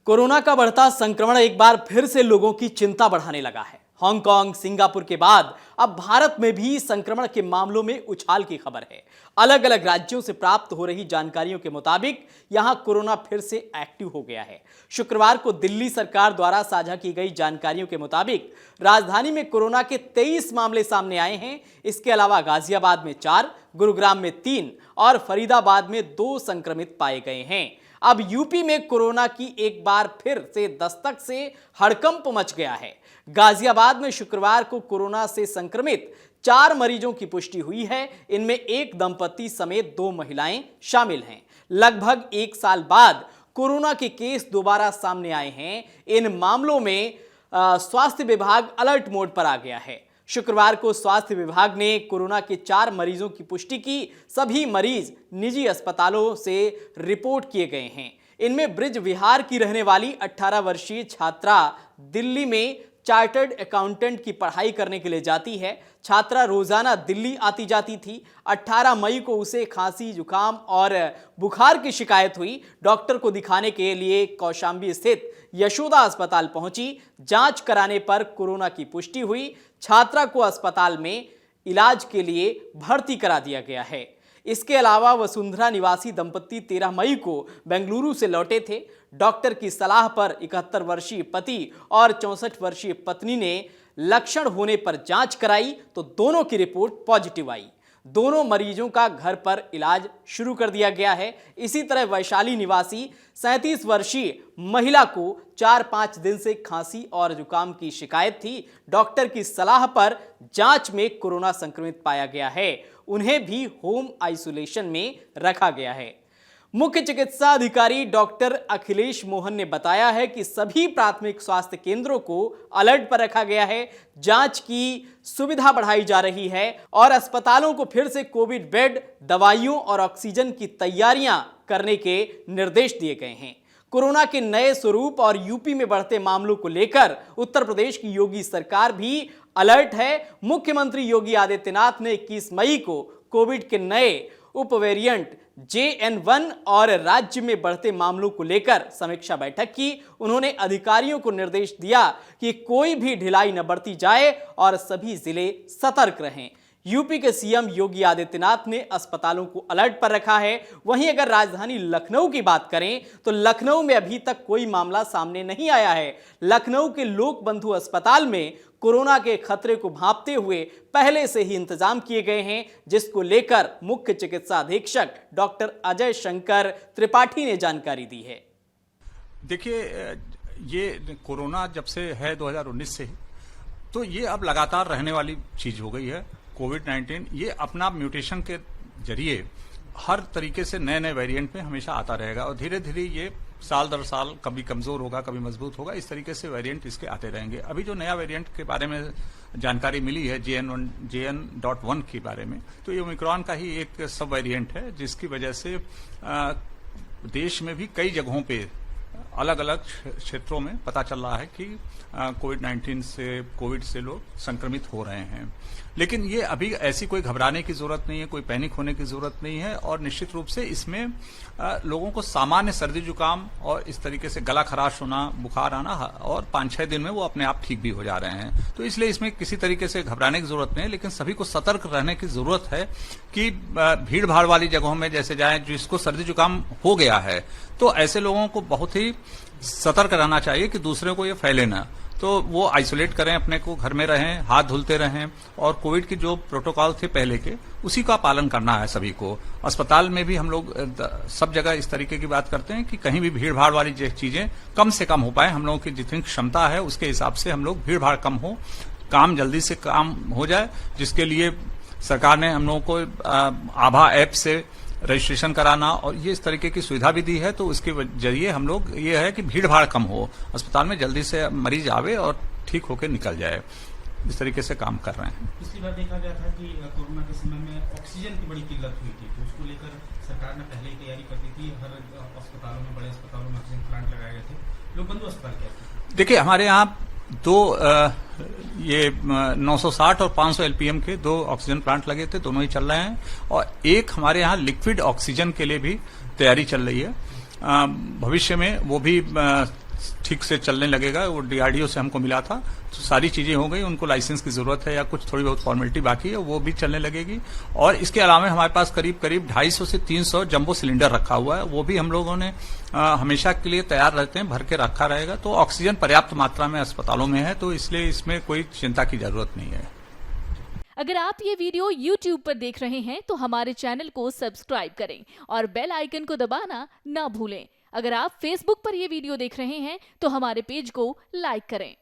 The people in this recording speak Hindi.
कोरोना का बढ़ता संक्रमण एक बार फिर से लोगों की चिंता बढ़ाने लगा है। हांगकांग, सिंगापुर के बाद अब भारत में भी संक्रमण के मामलों में उछाल की खबर है। अलग अलग राज्यों से प्राप्त हो रही जानकारियों के मुताबिक यहां कोरोना फिर से एक्टिव हो गया है। शुक्रवार को दिल्ली सरकार द्वारा साझा की गई जानकारियों के मुताबिक राजधानी में कोरोना के 23 मामले सामने आए हैं। इसके अलावा गाजियाबाद में 4, गुरुग्राम में 3 और फरीदाबाद में 2 संक्रमित पाए गए हैं। अब यूपी में कोरोना की एक बार फिर से दस्तक से हड़कंप मच गया है। गाजियाबाद में शुक्रवार को कोरोना से संक्रमित 4 मरीजों की पुष्टि हुई है। इनमें एक दंपति समेत 2 महिलाएं शामिल हैं। लगभग 1 साल बाद कोरोना के केस दोबारा सामने आए हैं। इन मामलों में स्वास्थ्य विभाग अलर्ट मोड पर आ गया है। शुक्रवार को स्वास्थ्य विभाग ने कोरोना के 4 मरीजों की पुष्टि की। सभी मरीज निजी अस्पतालों से रिपोर्ट किए गए हैं। इनमें ब्रिज विहार की रहने वाली 18 वर्षीय छात्रा दिल्ली में चार्टर्ड अकाउंटेंट की पढ़ाई करने के लिए जाती है। छात्रा रोजाना दिल्ली आती जाती थी। 18 मई को उसे खांसी, जुकाम और बुखार की शिकायत हुई। डॉक्टर को दिखाने के लिए कौशांबी स्थित यशोदा अस्पताल पहुंची। जांच कराने पर कोरोना की पुष्टि हुई। छात्रा को अस्पताल में इलाज के लिए भर्ती करा दिया गया है। इसके अलावा वसुंधरा निवासी दंपति 13 मई को बेंगलुरु से लौटे थे। डॉक्टर की सलाह पर 71 वर्षीय पति और 64 वर्षीय पत्नी ने लक्षण होने पर जांच कराई तो दोनों की रिपोर्ट पॉजिटिव आई। दोनों मरीजों का घर पर इलाज शुरू कर दिया गया है। इसी तरह वैशाली निवासी 37 वर्षीय महिला को 4-5 दिन से खांसी और जुकाम की शिकायत थी। डॉक्टर की सलाह पर जांच में कोरोना संक्रमित पाया गया है। उन्हें भी होम आइसोलेशन में रखा गया है। मुख्य चिकित्सा अधिकारी डॉक्टर अखिलेश मोहन ने बताया है कि सभी प्राथमिक स्वास्थ्य केंद्रों को अलर्ट पर रखा गया है। जांच की सुविधा बढ़ाई जा रही है और अस्पतालों को फिर से कोविड बेड, दवाइयों और ऑक्सीजन की तैयारियां करने के निर्देश दिए गए हैं। कोरोना के नए स्वरूप और यूपी में बढ़ते मामलों को लेकर उत्तर प्रदेश की योगी सरकार भी अलर्ट है। मुख्यमंत्री योगी आदित्यनाथ ने 21 मई को कोविड के नए उप वेरिएंट JN1 और राज्य में बढ़ते मामलों को लेकर समीक्षा बैठक की। उन्होंने अधिकारियों को निर्देश दिया कि कोई भी ढिलाई न बरती जाए और सभी जिले सतर्क रहें। यूपी के सीएम योगी आदित्यनाथ ने अस्पतालों को अलर्ट पर रखा है। वहीं अगर राजधानी लखनऊ की बात करें तो लखनऊ में अभी तक कोई मामला सामने नहीं आया है। लखनऊ के लोक बंधु अस्पताल में कोरोना के खतरे को भांपते हुए पहले से ही इंतजाम किए गए हैं, जिसको लेकर मुख्य चिकित्सा अधीक्षक डॉक्टर अजय शंकर त्रिपाठी ने जानकारी दी है। देखिए, ये कोरोना जब से है 2019 से, तो ये अब लगातार रहने वाली चीज हो गई है। कोविड-19 ये अपना म्यूटेशन के जरिए हर तरीके से नए नए वेरिएंट में हमेशा आता रहेगा और धीरे धीरे ये साल दर साल कभी कमजोर होगा, कभी मजबूत होगा। इस तरीके से वेरिएंट इसके आते रहेंगे। अभी जो नया वेरिएंट के बारे में जानकारी मिली है JN.1 के बारे में, तो ये ओमिक्रॉन का ही एक सब वेरिएंट है, जिसकी वजह से देश में भी कई जगहों पे अलग अलग क्षेत्रों में पता चल रहा है कि कोविड से लोग संक्रमित हो रहे हैं। लेकिन ये अभी ऐसी कोई घबराने की जरूरत नहीं है, कोई पैनिक होने की जरूरत नहीं है और निश्चित रूप से इसमें लोगों को सामान्य सर्दी जुकाम और इस तरीके से गला खराश होना, बुखार आना और 5-6 दिन में वो अपने आप ठीक भी हो जा रहे हैं। तो इसलिए इसमें किसी तरीके से घबराने की जरूरत नहीं है, लेकिन सभी को सतर्क रहने की जरूरत है कि भीड़ भाड़ वाली जगहों में जैसे जाएं, जिसको सर्दी जुकाम हो गया है तो ऐसे लोगों को बहुत ही सतर्क रहना चाहिए कि दूसरे को ये फैले ना। तो वो आइसोलेट करें, अपने को घर में रहें, हाथ धुलते रहें और कोविड के जो प्रोटोकॉल थे पहले के, उसी का पालन करना है सभी को। अस्पताल में भी हम लोग सब जगह इस तरीके की बात करते हैं कि कहीं भी भीड़ भाड़ वाली चीजें कम से कम हो पाए। हम लोगों की जितनी क्षमता है उसके हिसाब से हम लोग भीड़ भाड़ कम हो, काम जल्दी से काम हो जाए, जिसके लिए सरकार ने हम लोगों को आभा ऐप से रजिस्ट्रेशन कराना और ये इस तरीके की सुविधा भी दी है। तो उसके जरिए हम लोग ये है कि भीड़ भाड़ कम हो, अस्पताल में जल्दी से मरीज आवे और ठीक होकर निकल जाए। इस तरीके से काम कर रहे हैं। पिछली बार देखा गया था कि कोरोना के समय में ऑक्सीजन की बड़ी किल्लत हुई थी, तो उसको लेकर सरकार ने पहले ही तैयारी कर दी थी। हर अस्पतालों में, बड़े अस्पतालों में ऑक्सीजन प्लांट लगाए गए थे। लोक बंधु अस्पताल क्या थे? देखिए, हमारे यहाँ 2 ये 960 और 500 LPM के 2 ऑक्सीजन प्लांट लगे थे, दोनों ही चल रहे हैं और एक हमारे यहाँ लिक्विड ऑक्सीजन के लिए भी तैयारी चल रही है। भविष्य में वो भी ठीक से चलने लगेगा। वो DRDO से हमको मिला था, तो सारी चीजें हो गई। उनको लाइसेंस की जरूरत है या कुछ थोड़ी बहुत फॉर्मेलिटी बाकी है, वो भी चलने लगेगी। और इसके अलावा हमारे पास करीब 250 से 300 जंबो सिलेंडर रखा हुआ है, वो भी हम लोगों ने हमेशा के लिए तैयार रहते हैं, भर के रखा रहेगा। तो ऑक्सीजन पर्याप्त मात्रा में अस्पतालों में है, तो इसलिए इसमें कोई चिंता की जरूरत नहीं है। अगर आप ये वीडियो YouTube पर देख रहे हैं तो हमारे चैनल को सब्सक्राइब करें और बेल आइकन को दबाना ना भूलें। अगर आप Facebook पर ये वीडियो देख रहे हैं तो हमारे पेज को लाइक करें।